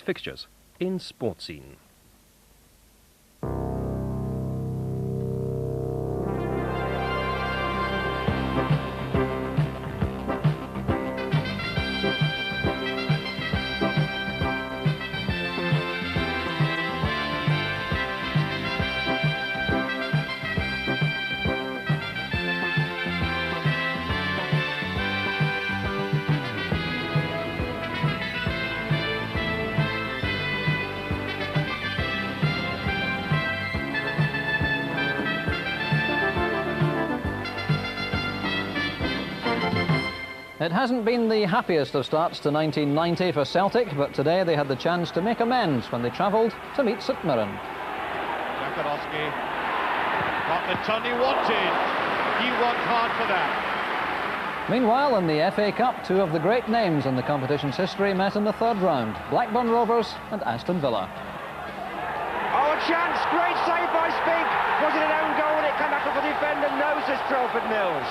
fixtures in Sports Scene. It hasn't been the happiest of starts to 1990 for Celtic, but today they had the chance to make amends when they travelled to meet St Mirren. Dziekanowski got the turn he wanted. He worked hard for that. Meanwhile, in the FA Cup, two of the great names in the competition's history met in the third round, Blackburn Rovers and Aston Villa. Oh, a chance! Great save by Spink. Was it an own goal when it came back off the defender? No, says Crawford Mills.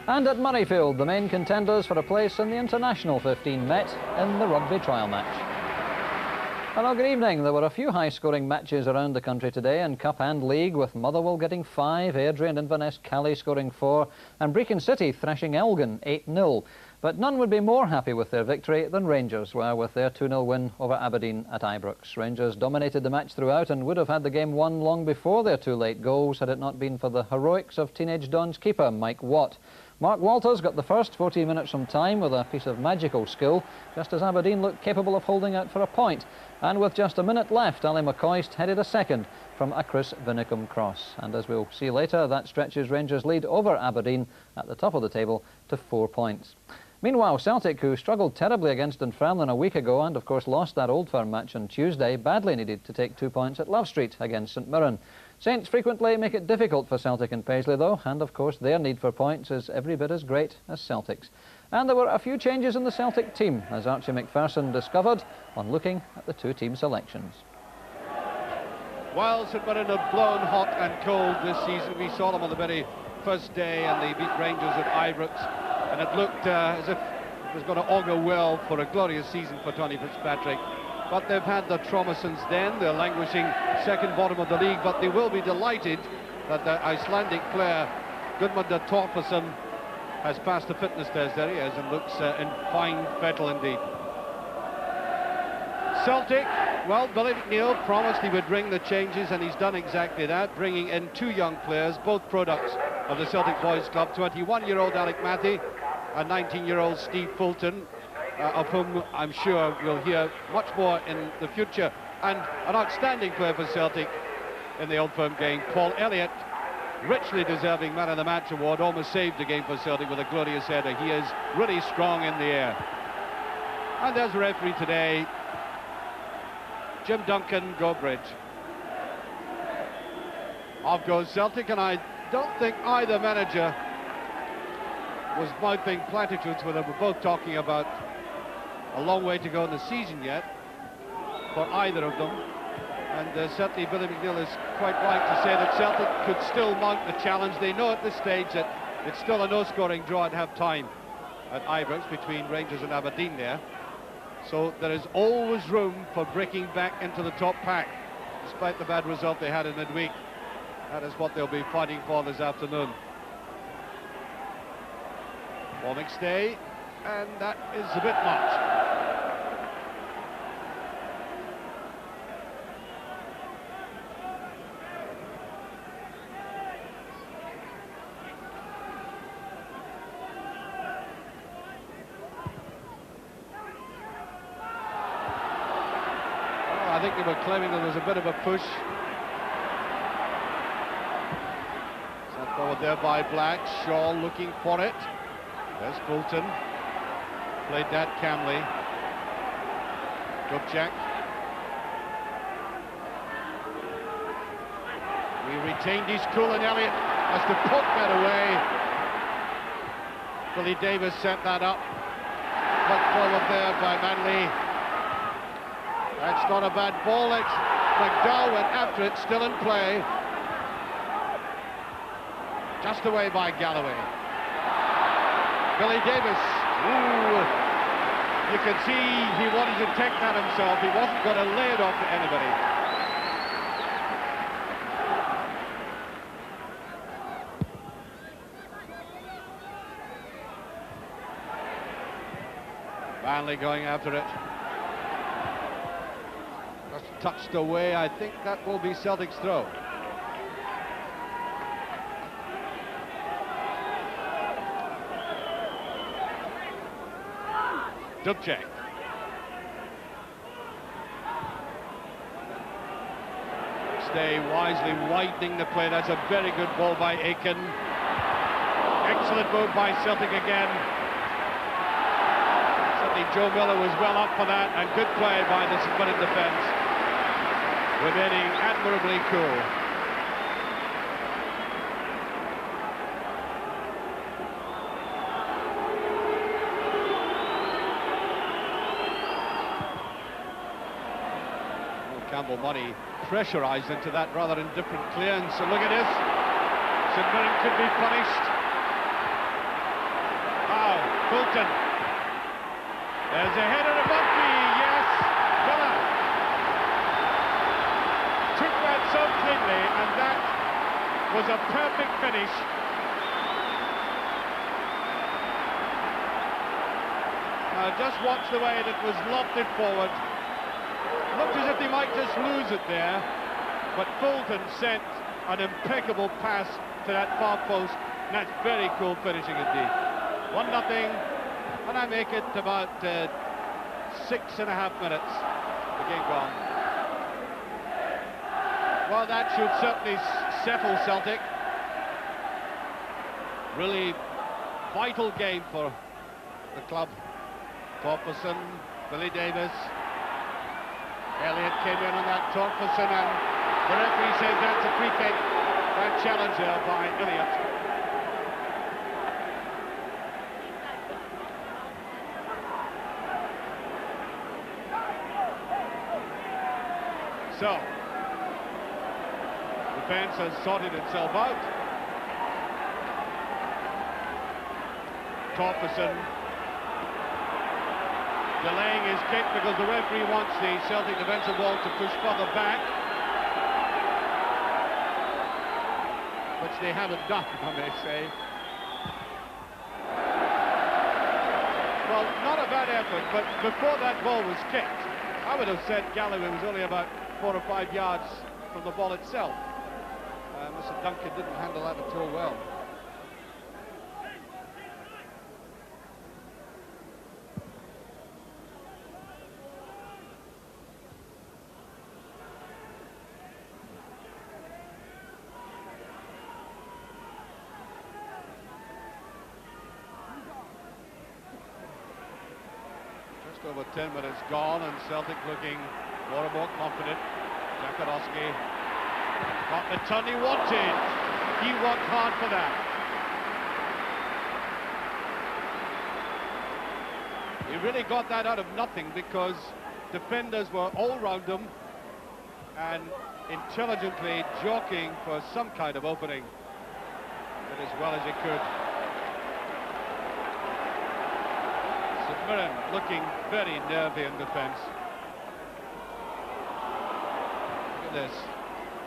And at Murrayfield, the main contenders for a place in the International 15 met in the rugby trial match. Hello, good evening. There were a few high-scoring matches around the country today in Cup and League, with Motherwell getting 5, Airdrie and Inverness Cally scoring 4, and Brecon City thrashing Elgin 8-0. But none would be more happy with their victory than Rangers were with their 2-0 win over Aberdeen at Ibrox. Rangers dominated the match throughout and would have had the game won long before their 2 late goals had it not been for the heroics of Teenage Don's keeper, Mike Watt. Mark Walters got the first 14 minutes from time with a piece of magical skill, just as Aberdeen looked capable of holding out for a point. And with just a minute left, Ali McCoist headed a second from a Chris Vinicum cross. And as we'll see later, that stretches Rangers' lead over Aberdeen at the top of the table to 4 points. Meanwhile, Celtic, who struggled terribly against Dunfermline a week ago and of course lost that Old Firm match on Tuesday, badly needed to take 2 points at Love Street against St Mirren. Saints frequently make it difficult for Celtic and Paisley though, and of course their need for points is every bit as great as Celtic's. And there were a few changes in the Celtic team, as Archie Macpherson discovered on looking at the two team selections. While St Mirren had blown hot and cold this season, we saw them on the very first day and they beat Rangers at Ibrox, and it looked as if it was going to augur well for a glorious season for Tony Fitzpatrick. But they've had the trauma since then. They're languishing second bottom of the league, but they will be delighted that the Icelandic player Gudmundur Torfason has passed the fitness test. There he is, and looks in fine fettle indeed. Celtic, well, Billy McNeill promised he would bring the changes, and he's done exactly that, bringing in 2 young players, both products of the Celtic Boys Club, 21-year-old Alec Matty and 19-year-old Steve Fulton, of whom I'm sure we'll hear much more in the future. And an outstanding player for Celtic in the Old Firm game, Paul Elliott, richly deserving Man of the Match award, almost saved the game for Celtic with a glorious header. He is really strong in the air. And as referee today, Jim Duncan Gobridge. Off goes Celtic, and I don't think either manager was mouthing platitudes with them. We're both talking about a long way to go in the season yet for either of them, and certainly Billy McNeill is quite right to say that Celtic could still mount the challenge. They know at this stage that it's still a no-scoring draw at half-time at Ibrox between Rangers and Aberdeen there, so there is always room for breaking back into the top pack despite the bad result they had in midweek. That is what they'll be fighting for this afternoon. Ball McStay, and that is a bit much. I think they were claiming there was a bit of a push. Sent forward there by Black. Shaw looking for it. There's Fulton. Played that calmly. Dubček. We retained his cool, and Elliott has to poke that away. Billy Davis set that up. Put forward there by Manley. That's not a bad ball. It's McDowell went after it, still in play. Just away by Galloway. Billy Davis. Ooh. You can see he wanted to take that himself. He wasn't going to lay it off to anybody. Manley going after it. Just touched away. I think that will be Celtic's throw. Dubček. Stay wisely widening the play. That's a very good ball by Aiken. Excellent move by Celtic again. Certainly Joe Miller was well up for that, and good play by the St Mirren defence, remaining admirably cool. Campbell Money pressurised into that rather indifferent clearance. So look at this. St Mirren could be punished. Wow, Fulton. There's a header above me. Yes, Miller took that so cleanly, and that was a perfect finish. Now just watch the way that was lofted forward. Looked as if they might just lose it there, but Fulton sent an impeccable pass to that far post, and that's very cool finishing indeed. 1-0, and I make it about 6.5 minutes. The game gone. Well, that should certainly settle Celtic. Really vital game for the club. Torferson, Billy Davis. Elliott came in on that Torferson, and the referee says that's a free kick. That challenge there by Elliott. So, defence has sorted itself out. Torferson delaying his kick because the referee wants the Celtic defensive wall to push further back, which they haven't done, I may say. Well, not a bad effort, but before that ball was kicked, I would have said Galloway was only about 4 or 5 yards from the ball itself. Mr. Duncan didn't handle that at all well. Over 10 minutes gone, and Celtic looking more and more confident. Dziekanowski got the turn he wanted. He worked hard for that. He really got that out of nothing because defenders were all round him and intelligently jockeying for some kind of opening. Did as well as he could. Mirren looking very nervy in defence. Look at this.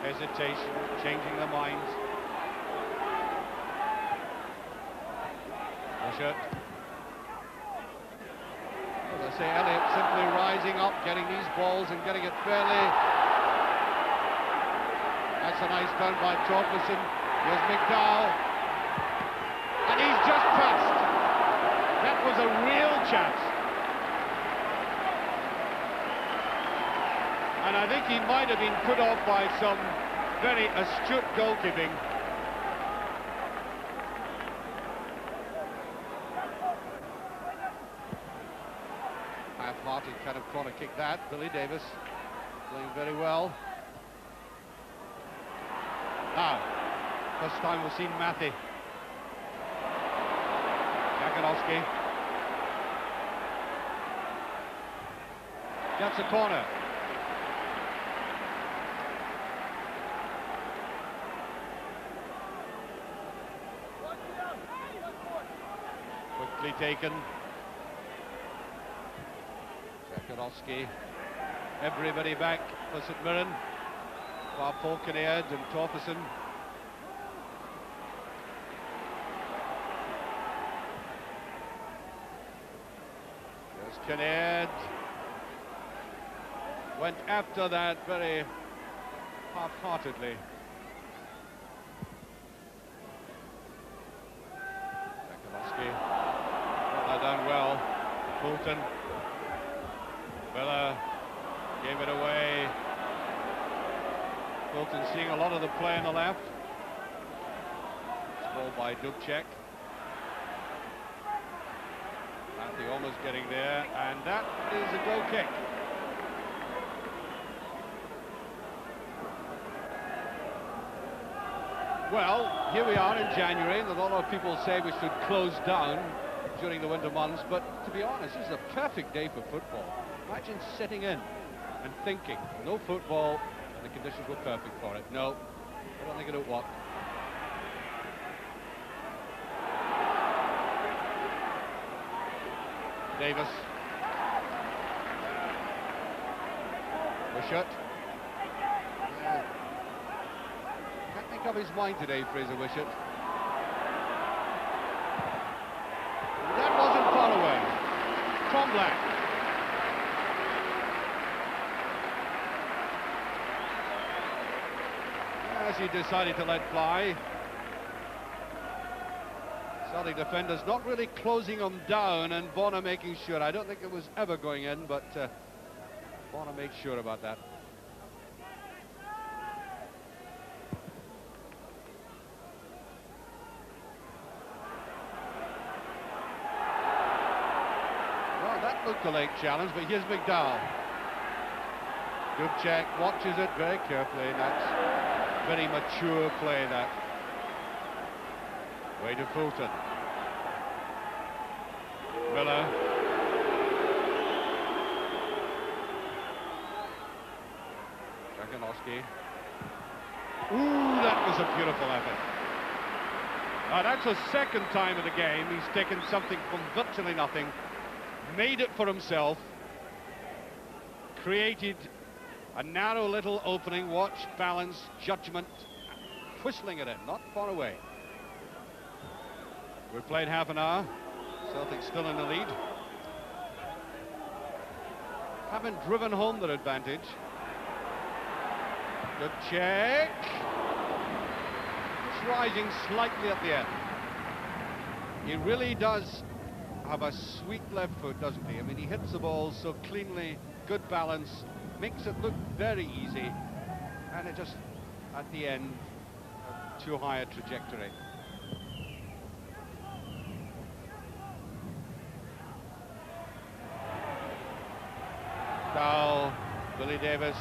Hesitation, changing their minds. Bushert. As I say, Elliott simply rising up, getting these balls and getting it fairly. That's a nice turn by Torferson. Here's McDowell. And he's just passed. That was a real chance. And I think he might have been put off by some very astute goalkeeping. Half-hearted kind of corner kick that. Billy Davis playing very well. Now, first time we've seen Matty. Dziekanowski gets a corner. Quickly taken. Dziekanowski. Everybody back for St Mirren. Paul Kinnaird and Torferson. There's Kinnaird. Went after that very half-heartedly. Dziekanowski got that done well. Fulton. Miller gave it away. Fulton seeing a lot of the play on the left. It's ball by Dubček. Matthew almost getting there, and that is a goal kick. Well, here we are in January, and a lot of people say we should close down during the winter months, but to be honest, this is a perfect day for football. Imagine sitting in and thinking, no football, and the conditions were perfect for it. No, I don't think it'll work. Davis. Wishart. Can't make up his mind today, Fraser Wishart. That wasn't far away. Tom Black. As he decided to let fly. Celtic defenders not really closing them down, and Bonner making sure. I don't think it was ever going in, but Bonner made sure about that. Well, that looked a late challenge, but here's McDowell. Dubček watches it very carefully. That's very mature play, that. Way to Fulton. Miller. Dziekanowski. Ooh, that was a beautiful effort. That's the second time of the game he's taken something from virtually nothing, made it for himself, created a narrow little opening. Watch, balance, judgment, whistling it in, not far away. We've played half an hour. Celtic still in the lead. Haven't driven home their advantage. Good check. Just rising slightly at the end. He really does have a sweet left foot, doesn't he? I mean, he hits the ball so cleanly, good balance, makes it look very easy, and it just, at the end, too high a trajectory. Foul, Billy Davis.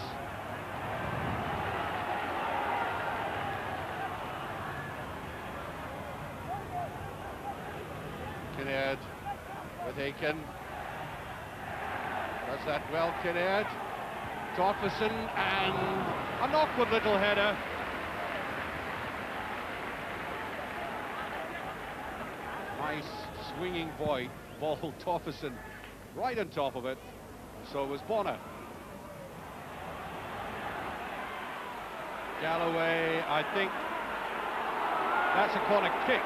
Kinnaird with Aiken. Does that well, Kinnaird. Torferson, and an awkward little header. Nice swinging ball, Torferson right on top of it. So was Bonner. Galloway, I think that's a corner kick.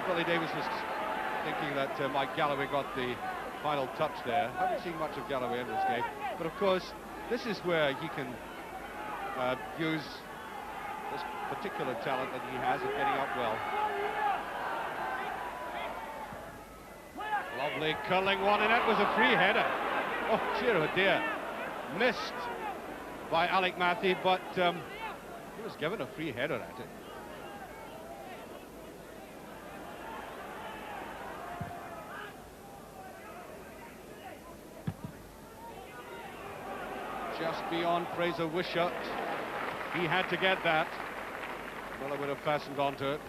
Billy Davis was thinking that Mike Galloway got the final touch there. Haven't seen much of Galloway in this game, but of course this is where he can use this particular talent that he has of getting up well. Lovely curling one, and that was a free header. Oh, dear, oh dear. Missed by Alec Matthew, but he was given a free header at it. Just beyond Fraser Wishart. He had to get that. Miller would have fastened onto it.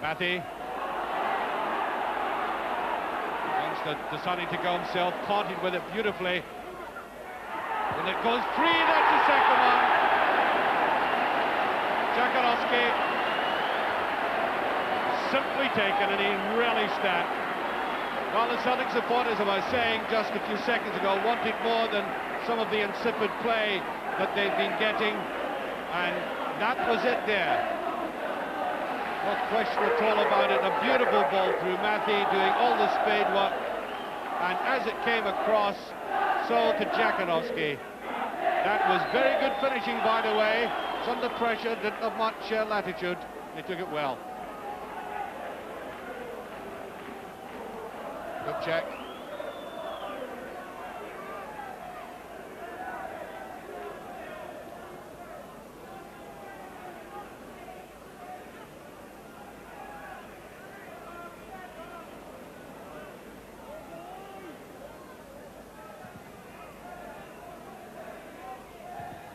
Mathy. Deciding to go himself, parted with it beautifully. And it goes free, that's the second one. Dziekanowski. Simply taken, and he relished that. Well, the Celtic supporters, as I was saying just a few seconds ago, wanted more than some of the insipid play that they've been getting, and that was it there. No question at all about it. A beautiful ball through Mathy, doing all the spade work, and as it came across, so to Dziekanowski. That was very good finishing, by the way. It's under pressure, didn't have much latitude. They took it well. Good check.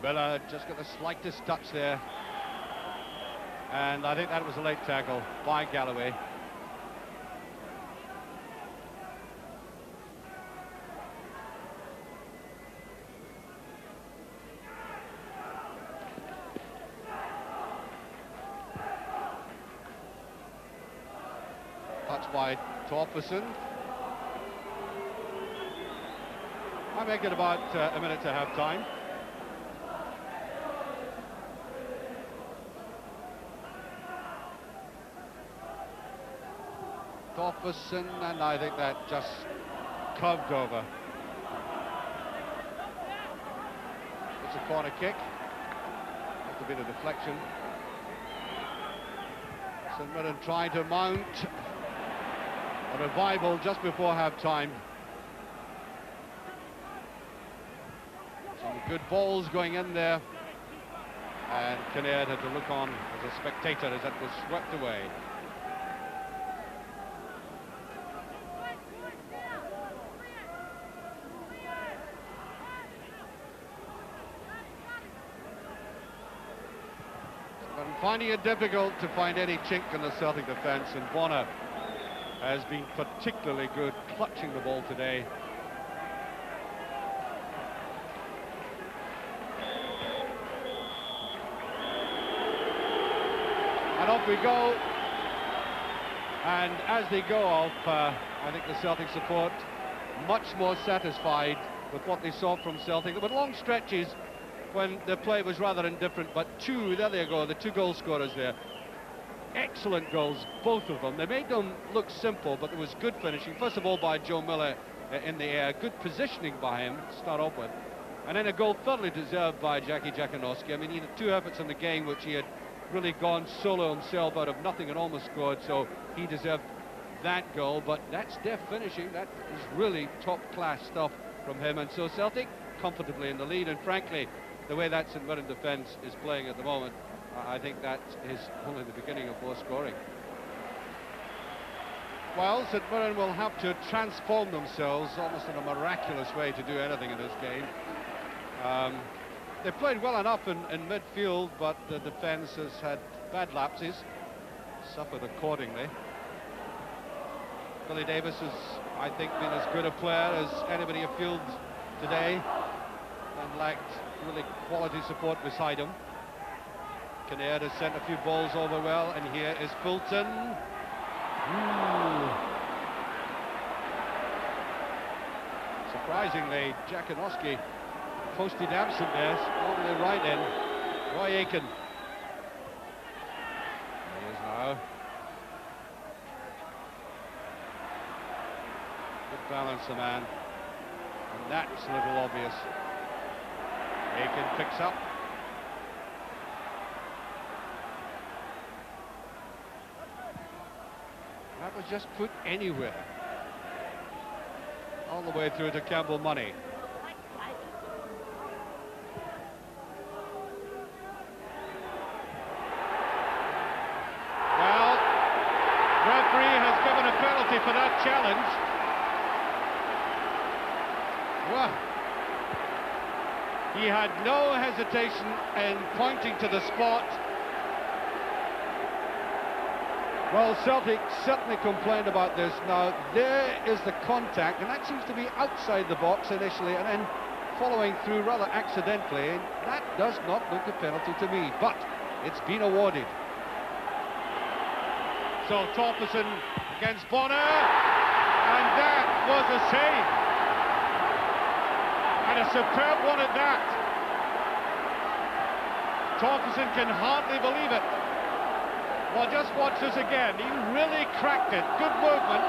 Miller just got the slightest touch there. And I think that was a late tackle by Galloway. Touch by Torferson. I make it about a minute to half time. Torferson, and I think that just curved over. It's a corner kick. That's a bit of deflection. St Mirren trying to mount a revival just before half-time. Some good balls going in there, and Kinnaird had to look on as a spectator as that was swept away. Finding it difficult to find any chink in the Celtic defence, and Bonner has been particularly good clutching the ball today. And off we go, and as they go off, I think the Celtic support much more satisfied with what they saw from Celtic. There were long stretches when the play was rather indifferent, but there they go, the two goal scorers there. Excellent goals, both of them. They made them look simple, but there was good finishing. First of all by Joe Miller in the air, good positioning by him to start off with. And then a goal thoroughly deserved by Dziekanowski. I mean, he had two efforts in the game which he had really gone solo himself out of nothing and almost scored, so he deserved that goal. But that's deft finishing, that is really top-class stuff from him. And so Celtic comfortably in the lead, and frankly, the way that St Mirren defence is playing at the moment, I think that is only the beginning of more scoring. Well, St Mirren will have to transform themselves almost in a miraculous way to do anything in this game. They played well enough in midfield, but the defence has had bad lapses, suffered accordingly. Billy Davis has, I think, been as good a player as anybody afield today, and lacked really quality support beside him. Kinnaird has sent a few balls over well, and here is Fulton. Surprisingly, Dziekanowski posted absent there, all the way right in. Roy Aitken. There he is now. Good balance, the man. And that's a little obvious. Aitken picks up. That was just put anywhere. All the way through to Campbell Money. Well, referee has given a penalty for that challenge. Wow. He had no hesitation in pointing to the spot. Well, Celtic certainly complained about this. Now, there is the contact, and that seems to be outside the box initially, and then following through rather accidentally. That does not look a penalty to me, but it's been awarded. So, Torferson against Bonner, and that was a save. And a superb one at that. Torferson can hardly believe it. Well, just watch this again. He really cracked it. Good movement.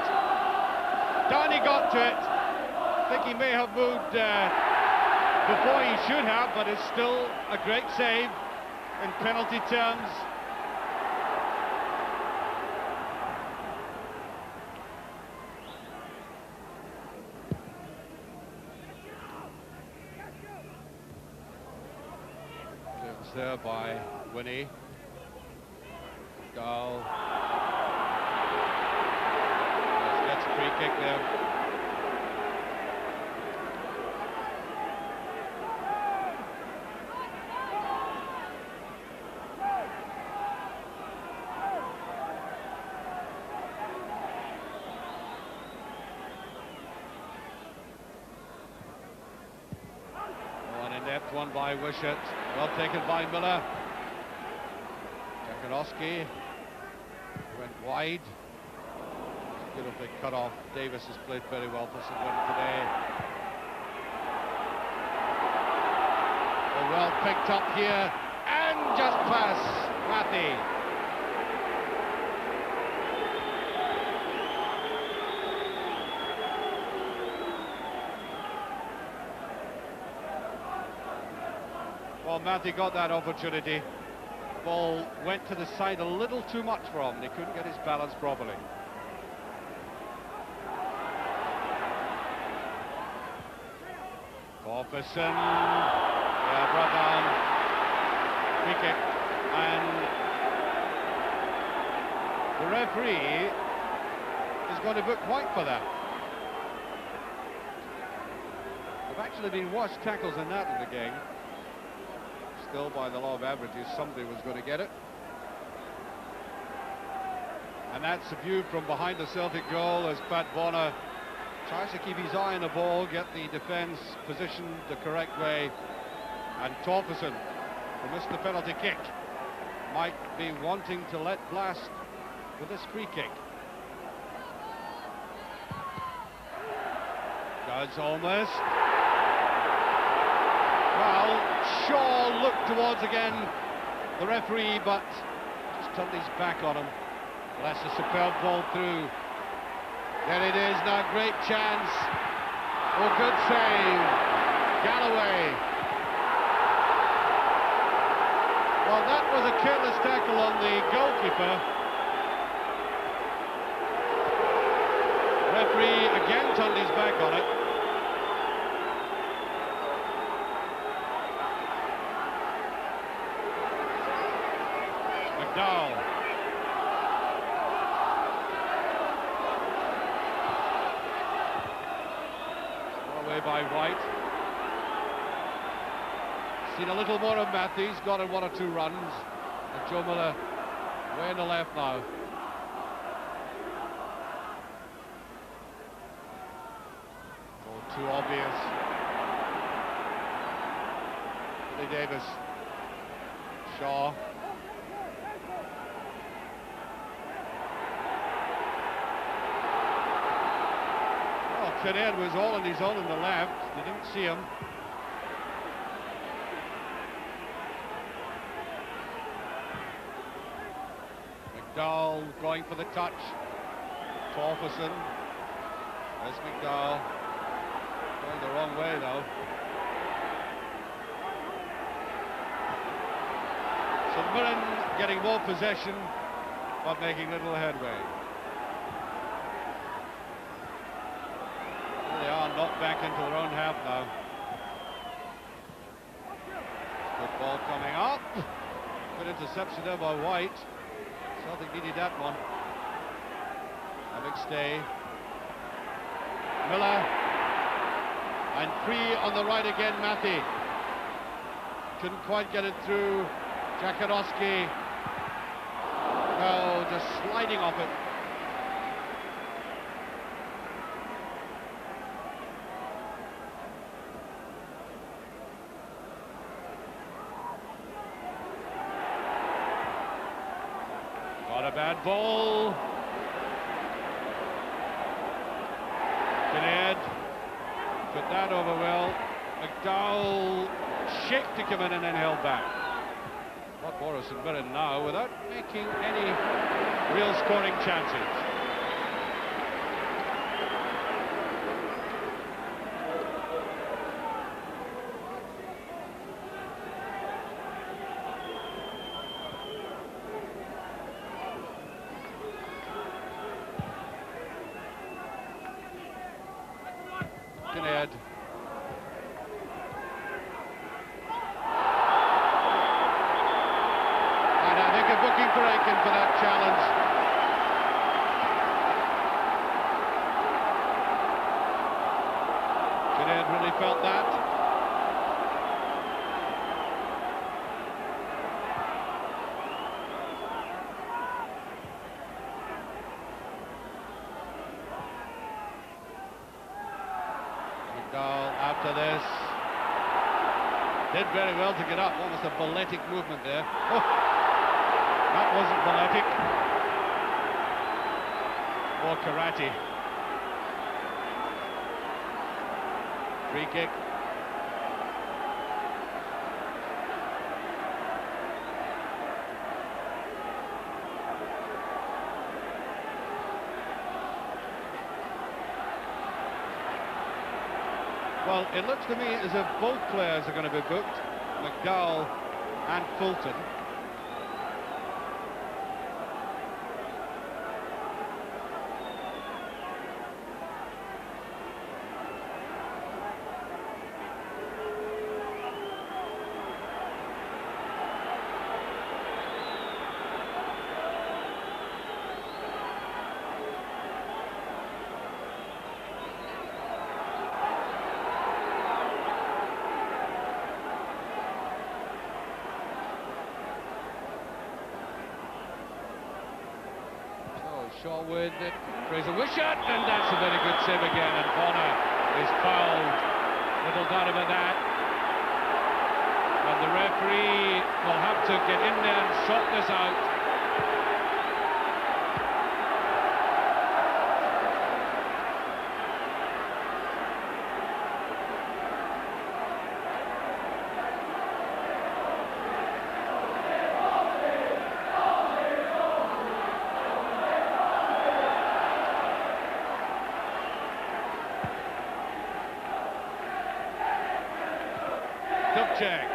Down he got to it. I think he may have moved before he should have, but it's still a great save in penalty terms. Clearance there by Winnie. Goal. Gets a free kick there. Oh, an inept one by Wishart. Well taken by Miller. Dziekanowski went wide. Beautifully cut off. Davis has played very well for St Mirren today. Oh, well picked up here and just past Matty. Well, Matty got that opportunity. Ball went to the side a little too much for him. He couldn't get his balance properly. Torferson, yeah, brought down. Free kick, and the referee is going to book white for that. There have actually been worse tackles than that in the game. Still, by the law of averages, somebody was going to get it. And that's a view from behind the Celtic goal as Pat Bonner tries to keep his eye on the ball, get the defence positioned the correct way. And Torferson, who missed the penalty kick, might be wanting to let blast with this free kick. Does almost. Well, Shaw looked towards again the referee, but just turned his back on him. Well, that's a superb ball through. There it is now, great chance. Oh, good save. Galloway. Well, that was a careless tackle on the goalkeeper. Referee again turned his back on it. McDowell. Away by White. Seen a little more of Matthews, got in 1 or 2 runs. And Joe Miller way on the left now. Oh, too obvious. Billy Davis. Shaw. Ed was all on his own on the left. They didn't see him. McDowell going for the touch. Torferson. There's McDowell. Going the wrong way though. So Mirren getting more possession but making little headway. They are knocked back into their own half now. Good ball coming up. Good interception there by White. Celtic needed that one. A big stay. Miller. And free on the right again, Matty. Couldn't quite get it through. Dziekanowski. Oh, just sliding off it. Not a bad ball. Kinnaird put that over well. McDowell shaped to come in and then held back. What Boris and Mirren now without making any real scoring chances. Kinnaird. And I think a booking for Aiken for that challenge. Kinnaird really felt that. After this, did very well to get up. Almost a balletic movement there. Oh, that wasn't balletic. Or karate. Free kick. Well, it looks to me as if both players are going to be booked, McDowell and Fulton. Shaw with it, Fraser Wishart, and that's a very good save again, and Bonner is fouled. Little doubt about that. And the referee will have to get in there and sort this out. Check.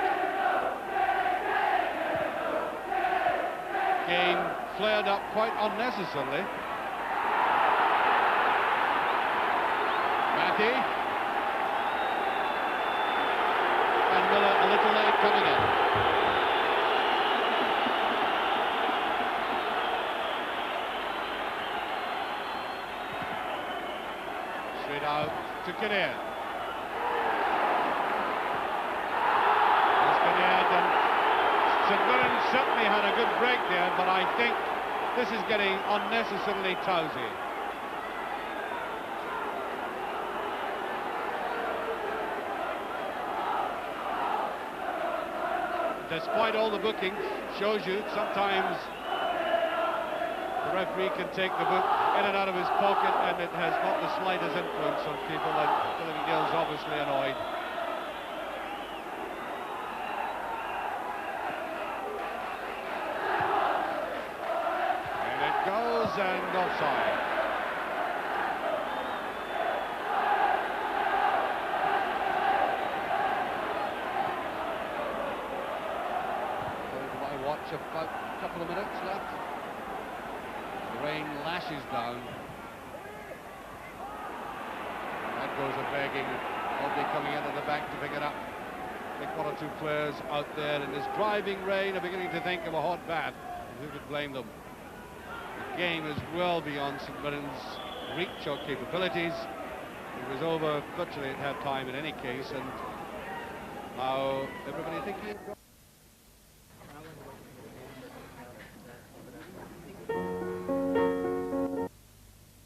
Game flared up quite unnecessarily. Matty. And Miller a little late coming in. Straight out to Kinnaird. St Mirren certainly had a good break there, but I think this is getting unnecessarily tousy. Despite all the bookings, shows you sometimes the referee can take the book in and out of his pocket and it has not the slightest influence on people, and Philip Gill's obviously annoyed. And offside. I watch about a couple of minutes left. The rain lashes down. That goes a begging. Nobody coming in at the back to pick it up. I think one or two players out there in this driving rain are beginning to think of a hot bath. Who could blame them? The game is well beyond St Mirren's reach or capabilities. It was over virtually at half-time in any case, and now everybody thinking...